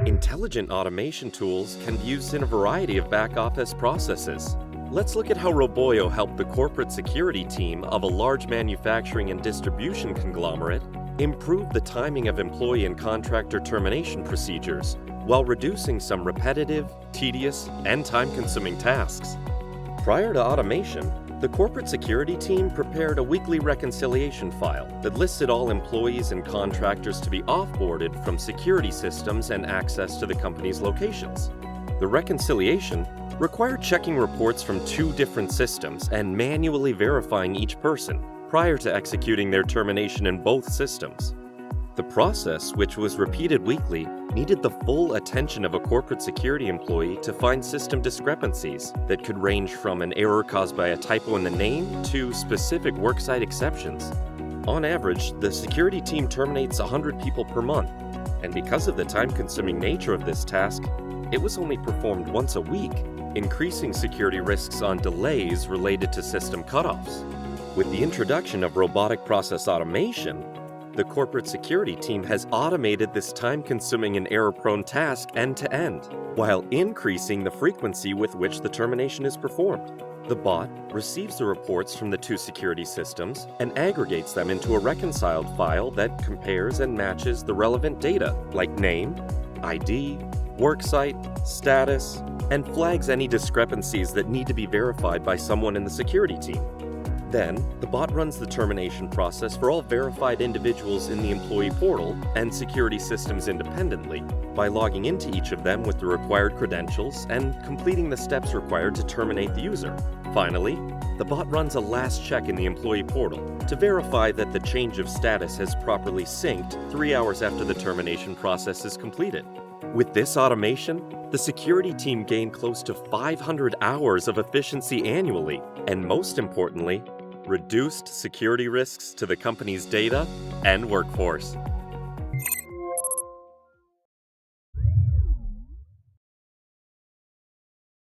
Intelligent automation tools can be used in a variety of back-office processes. Let's look at how Roboyo helped the corporate security team of a large manufacturing and distribution conglomerate improve the timing of employee and contractor termination procedures while reducing some repetitive, tedious, and time-consuming tasks. Prior to automation, the corporate security team prepared a weekly reconciliation file that listed all employees and contractors to be off-boarded from security systems and access to the company's locations. The reconciliation required checking reports from 2 different systems and manually verifying each person prior to executing their termination in both systems. The process, which was repeated weekly, needed the full attention of a corporate security employee to find system discrepancies that could range from an error caused by a typo in the name to specific worksite exceptions. On average, the security team terminates 100 people per month, and because of the time-consuming nature of this task, it was only performed once a week, increasing security risks on delays related to system cutoffs. With the introduction of robotic process automation, the corporate security team has automated this time-consuming and error-prone task end-to-end, while increasing the frequency with which the termination is performed. The bot receives the reports from the 2 security systems and aggregates them into a reconciled file that compares and matches the relevant data, like name, ID, worksite, status, and flags any discrepancies that need to be verified by someone in the security team. Then, the bot runs the termination process for all verified individuals in the employee portal and security systems independently by logging into each of them with the required credentials and completing the steps required to terminate the user. Finally, the bot runs a last check in the employee portal to verify that the change of status has properly synced 3 hours after the termination process is completed. With this automation, the security team gained close to 500 hours of efficiency annually, and most importantly, reduced security risks to the company's data and workforce.